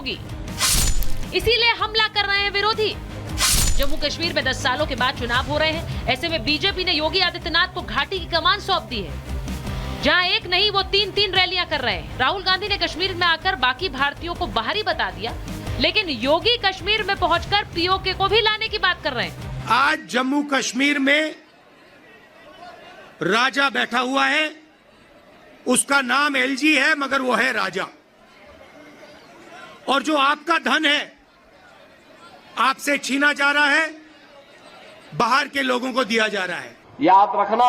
योगी, इसीलिए हमला कर रहे हैं विरोधी। जम्मू कश्मीर में 10 सालों के बाद चुनाव हो रहे हैं। ऐसे में बीजेपी ने योगी आदित्यनाथ को घाटी की कमान सौंप दी है। जहां एक नहीं वो 3-3 रैलियां कर रहे हैं। राहुल गांधी ने कश्मीर में आकर बाकी भारतीयों को बाहरी बता दिया, लेकिन योगी कश्मीर में पहुंचकर पीओके को भी लाने की बात कर रहे हैं। आज जम्मू कश्मीर में राजा बैठा हुआ है, उसका नाम एलजी है, मगर वो है राजा। और जो आपका धन है आपसे छीना जा रहा है, बाहर के लोगों को दिया जा रहा है। याद रखना,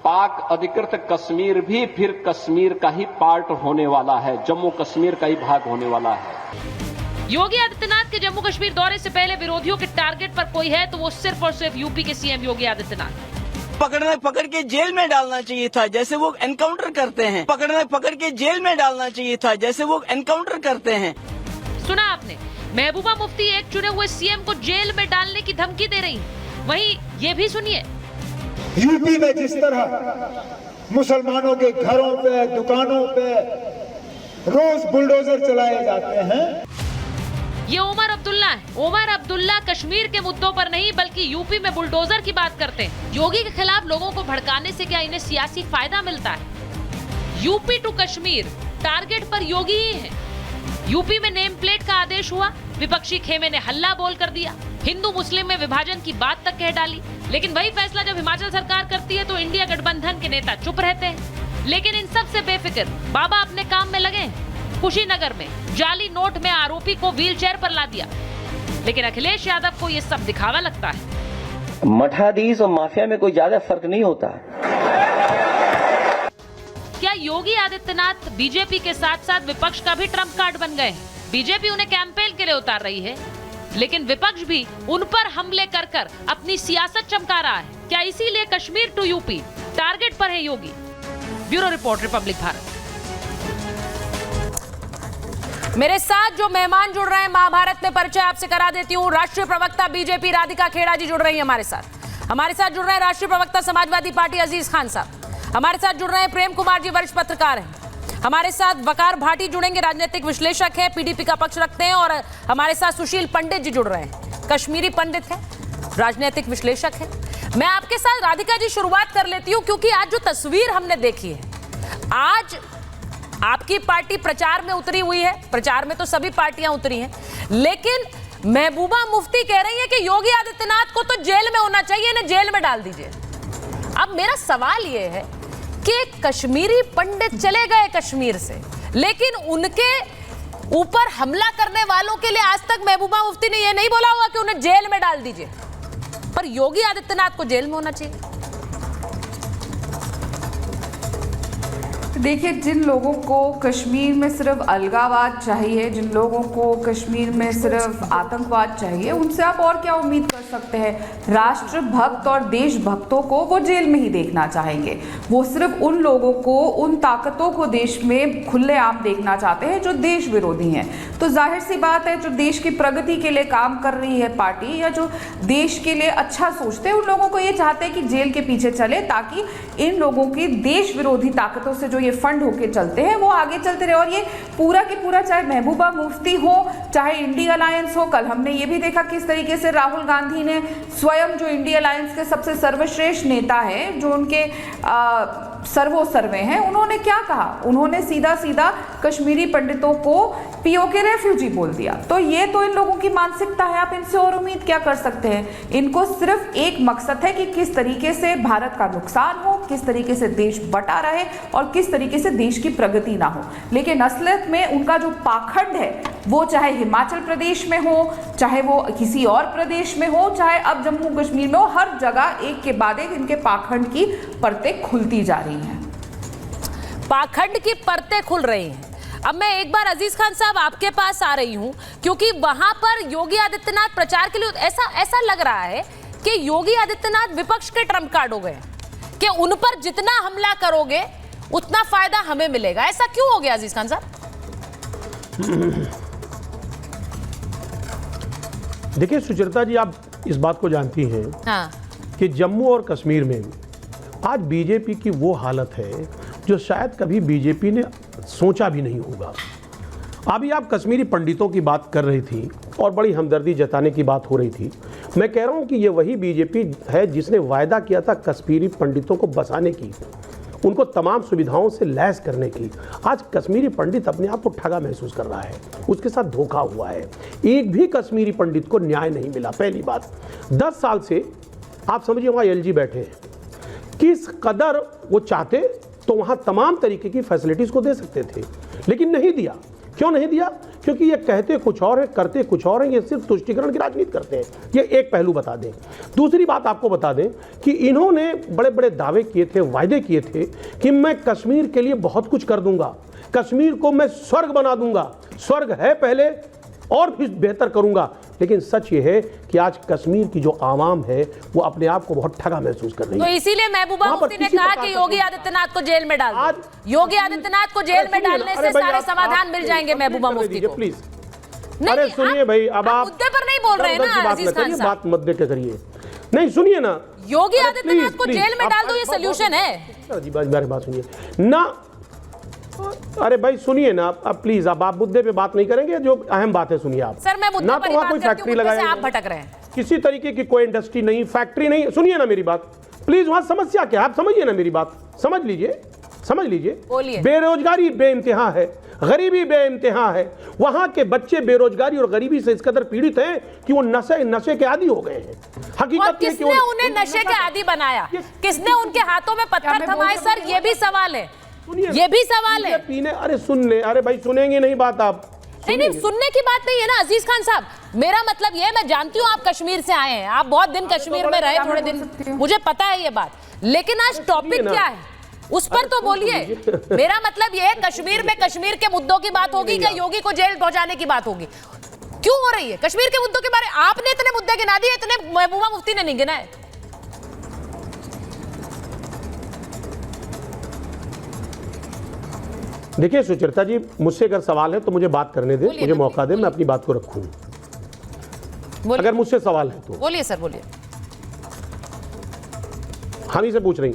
पाक अधिकृत कश्मीर भी फिर कश्मीर का ही पार्ट होने वाला है, जम्मू कश्मीर का ही भाग होने वाला है। योगी आदित्यनाथ के जम्मू कश्मीर दौरे से पहले विरोधियों के टारगेट पर कोई है तो वो सिर्फ और सिर्फ यूपी के सीएम योगी आदित्यनाथ। पकड़ के जेल में डालना चाहिए था, जैसे वो एनकाउंटर करते हैं। पकड़ के जेल में डालना चाहिए था, जैसे वो एनकाउंटर करते हैं। सुना आपने, महबूबा मुफ्ती एक चुने हुए सीएम को जेल में डालने की धमकी दे रही है। वहीं ये भी सुनिए, यूपी में जिस तरह मुसलमानों के घरों पे, दुकानों पे रोज बुलडोजर चलाए जाते हैं। ये उमर अब्दुल्ला है। उमर अब्दुल्ला कश्मीर के मुद्दों पर नहीं बल्कि यूपी में बुलडोजर की बात करते हैं। योगी के खिलाफ लोगों को भड़काने से क्या इन्हें सियासी फायदा मिलता है? यूपी टू कश्मीर टारगेट पर योगी ही है। यूपी में नेम प्लेट का आदेश हुआ, विपक्षी खेमे ने हल्ला बोल कर दिया, हिंदू मुस्लिम में विभाजन की बात तक कह डाली। लेकिन वही फैसला जब हिमाचल सरकार करती है तो इंडिया गठबंधन के नेता चुप रहते हैं। लेकिन इन सब से बेफिक्र बाबा अपने काम में लगे हैं। कुशीनगर में जाली नोट में आरोपी को व्हीलचेयर पर ला दिया, लेकिन अखिलेश यादव को ये सब दिखावा लगता है। मठाधीश और माफिया में कोई ज्यादा फर्क नहीं होता। क्या योगी आदित्यनाथ बीजेपी के साथ साथ विपक्ष का भी ट्रम्प कार्ड बन गए? बीजेपी उन्हें कैंपेन के लिए उतार रही है, लेकिन विपक्ष भी उन पर हमले कर कर अपनी सियासत चमका रहा है। क्या इसीलिए कश्मीर टू यूपी टारगेट पर है Yogi? Bureau report, Republic Bharat. मेरे साथ जो मेहमान जुड़ रहे हैं, महाभारत में परिचय आपसे करा देती हूँ। राष्ट्रीय प्रवक्ता बीजेपी राधिका खेड़ा जी जुड़ रही है हमारे साथ जुड़ रहे हैं राष्ट्रीय प्रवक्ता समाजवादी पार्टी अजीज खान साहब, हमारे साथ जुड़ रहे हैं प्रेम कुमार जी, वरिष्ठ पत्रकार हैं, हमारे साथ वकार भाटी जुड़ेंगे, राजनीतिक विश्लेषक हैं, पीडीपी का पक्ष रखते हैं, और हमारे साथ सुशील पंडित जी जुड़ रहे हैं, कश्मीरी पंडित हैं, राजनीतिक विश्लेषक हैं। मैं आपके साथ राधिका जी शुरुआत कर लेती हूँ, क्योंकि आज जो तस्वीर हमने देखी है, आज आपकी पार्टी प्रचार में उतरी हुई है। प्रचार में तो सभी पार्टियां उतरी हैं, लेकिन महबूबा मुफ्ती कह रही है कि योगी आदित्यनाथ को तो जेल में होना चाहिए, इन्हें जेल में डाल दीजिए। अब मेरा सवाल यह है कि कश्मीरी पंडित चले गए कश्मीर से, लेकिन उनके ऊपर हमला करने वालों के लिए आज तक महबूबा मुफ्ती ने यह नहीं बोला होगा कि उन्हें जेल में डाल दीजिए, पर योगी आदित्यनाथ को जेल में होना चाहिए। देखिए, जिन लोगों को कश्मीर में सिर्फ अलगावाद चाहिए, जिन लोगों को कश्मीर में सिर्फ आतंकवाद चाहिए, उनसे आप और क्या उम्मीद कर सकते हैं? राष्ट्रभक्त और देशभक्तों को वो जेल में ही देखना चाहेंगे। वो सिर्फ उन लोगों को, उन ताकतों को देश में खुलेआम देखना चाहते हैं जो देश विरोधी हैं। तो जाहिर सी बात है, जो देश की प्रगति के लिए काम कर रही है पार्टी, या जो देश के लिए अच्छा सोचते हैं, उन लोगों को ये चाहते हैं कि जेल के पीछे चले, ताकि इन लोगों की देश विरोधी ताकतों से जो ये फंड होके चलते हैं वो आगे चलते रहे। और ये पूरा के पूरा, चाहे महबूबा मुफ्ती हो, चाहे इंडिया अलायंस हो, कल हमने ये भी देखा किस तरीके से राहुल गांधी ने स्वयं, जो इंडिया अलायंस के सबसे सर्वश्रेष्ठ नेता है, जो उनके सर्वोसर्वे हैं, उन्होंने क्या कहा? उन्होंने सीधा सीधा कश्मीरी पंडितों को पीओके रेफ्यूजी बोल दिया। तो ये तो इन लोगों की मानसिकता है, आप इनसे और उम्मीद क्या कर सकते हैं? इनको सिर्फ एक मकसद है कि किस तरीके से भारत का नुकसान हो, किस तरीके से देश बटा रहे और किस तरीके से देश की प्रगति ना हो। लेकिन असलियत में उनका जो पाखंड है, वो चाहे हिमाचल प्रदेश में हो, चाहे वो किसी और प्रदेश में हो, चाहे अब जम्मू कश्मीर में हो, हर जगह एक के बाद एक इनके पाखंड की परतें खुलती जा रही हैं। पाखंड की परतें खुल रही हैं। अब मैं एक बार अजीज खान साहब आपके पास आ रही हूं, क्योंकि वहां पर योगी आदित्यनाथ प्रचार के लिए ऐसा लग रहा है कि योगी आदित्यनाथ विपक्ष के ट्रम्प कार्ड हो गए, कि उन पर जितना हमला करोगे उतना फायदा हमें मिलेगा। ऐसा क्यों हो गया अजीज खान साहब? देखिए सुचरिता जी, आप इस बात को जानती हैं कि जम्मू और कश्मीर में आज बीजेपी की वो हालत है जो शायद कभी बीजेपी ने सोचा भी नहीं होगा। अभी आप कश्मीरी पंडितों की बात कर रही थी और बड़ी हमदर्दी जताने की बात हो रही थी। मैं कह रहा हूं कि ये वही बीजेपी है जिसने वायदा किया था कश्मीरी पंडितों को बसाने की, उनको तमाम सुविधाओं से लैस करने की। आज कश्मीरी पंडित अपने आप को ठगा महसूस कर रहा है, उसके साथ धोखा हुआ है। एक भी कश्मीरी पंडित को न्याय नहीं मिला। पहली बात, 10 साल से आप समझिए वहाँ एलजी बैठे हैं, किस कदर वो चाहते तो वहाँ तमाम तरीके की फैसिलिटीज़ को दे सकते थे, लेकिन नहीं दिया। क्यों नहीं दिया? क्योंकि ये कहते कुछ और है, करते कुछ और हैं। ये सिर्फ तुष्टीकरण की राजनीति करते हैं। ये एक पहलू बता दें। दूसरी बात आपको बता दें कि इन्होंने बड़े बड़े दावे किए थे, वायदे किए थे कि मैं कश्मीर के लिए बहुत कुछ कर दूंगा, कश्मीर को मैं स्वर्ग बना दूंगा, स्वर्ग है पहले और भी बेहतर करूंगा। लेकिन सच ये है कि आज कश्मीर की जो आवाम है वो अपने आप को बहुत ठगा महसूस कर रही है। तो इसीलिए महबूबा मुफ्ती ने कहा कि योगी आदित्यनाथ को जेल में डाल दो। योगी आदित्यनाथ को जेल में डालने से सारे समाधान मिल जाएंगे महबूबा मुफ्ती को। प्लीज अरे सुनिए भाई, अब आप मुद्दे पर नहीं बोल रहे हैं ना अजीज खान साहब, बात मुद्दे के करिए। नहीं सुनिए ना, योगी आदित्यनाथ को जेल में डाल दो, ये सोल्यूशन है। जी मेरी बात सुनिए ना। अरे भाई सुनिए ना, अब प्लीज आप मुद्दे पे बात नहीं करेंगे, जो अहम बात है सुनिए आप। सर मैं मुद्दे पर वहाँ कोई फैक्ट्री लगाई, आप भटक रहे हैं, किसी तरीके की कोई इंडस्ट्री नहीं, फैक्ट्री नहीं। सुनिए ना मेरी बात प्लीज, वहाँ समस्या क्या है आप समझिए ना मेरी बात, समझ लीजिए। बेरोजगारी बेइंतहा है, गरीबी बेइंतहा है। वहाँ के बच्चे बेरोजगारी और गरीबी से इस कदर पीड़ित हैं कि वो नशे के आदी हो गए हैं। हकीकत किसने उन्हें नशे के आदी बनाया? किसने उनके हाथों में पत्थर थमाए? सर ये भी सवाल है, ये भी सवाल है। पीने अरे भाई सुनेंगे नहीं बात आप? नहीं सुनने की बात नहीं है ना अजीज खान साहब। मेरा मतलब ये, मैं जानती हूँ आप कश्मीर से आए हैं, आप बहुत दिन कश्मीर में रहे, थोड़े दिन, मुझे पता है ये बात, लेकिन आज टॉपिक क्या है उस पर तो बोलिए। मेरा मतलब ये है, कश्मीर में कश्मीर के मुद्दों की बात होगी क्या योगी को जेल पहुंचाने की बात होगी? क्यों हो रही है? कश्मीर के मुद्दों के बारे आपने इतने मुद्दे गिना दिए, इतने महबूबा मुफ्ती ने नहीं गिनाए। देखिए सुचरिता जी, मुझसे अगर सवाल है तो मुझे बात करने दें, मुझे मौका दें, मैं अपनी बात को रखूं। अगर मुझसे सवाल है तो बोलिए सर, बोलिए। हम ही से पूछ रही।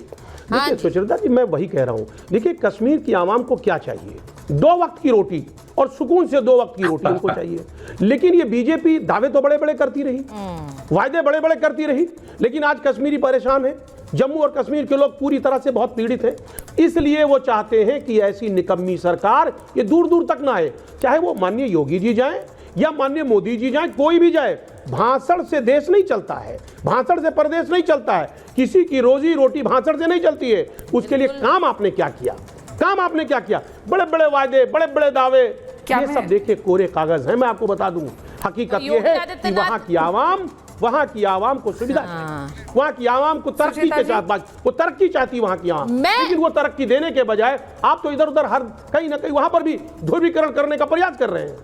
देखिए सुचरिता जी, मैं वही कह रहा हूं। देखिए कश्मीर की आवाम को क्या चाहिए? 2 वक्त की रोटी, और सुकून से 2 वक्त की रोटी उनको चाहिए। लेकिन ये बीजेपी दावे तो बड़े बड़े करती रही, वायदे बड़े बड़े करती रही, लेकिन आज कश्मीरी परेशान है, जम्मू और कश्मीर के लोग पूरी तरह से बहुत पीड़ित हैं। इसलिए वो चाहते हैं कि ऐसी निकम्मी सरकार ये दूर दूर तक ना आए, चाहे वो माननीय योगी जी जाएं या माननीय मोदी जी जाएं, कोई भी जाए। भाषण से देश नहीं चलता है, भाषण से प्रदेश नहीं चलता है, किसी की रोजी रोटी भाषण से नहीं चलती है। उसके लिए काम आपने क्या किया? बड़े बड़े वायदे, बड़े बड़े दावे, ये सब देखिए कोरे कागज हैं। मैं आपको बता दूं, हकीकत ये है कि वहाँ की आवाम को सुविधा चाहिए, वहाँ की आवाम को तरक्की के साथ, वो तरक्की चाहती है वहाँ की आवाम, लेकिन वो तरक्की देने के बजाय आप तो इधर उधर हर कहीं ना कहीं वहाँ पर भी ध्रुवीकरण करने का प्रयास कर रहे हैं।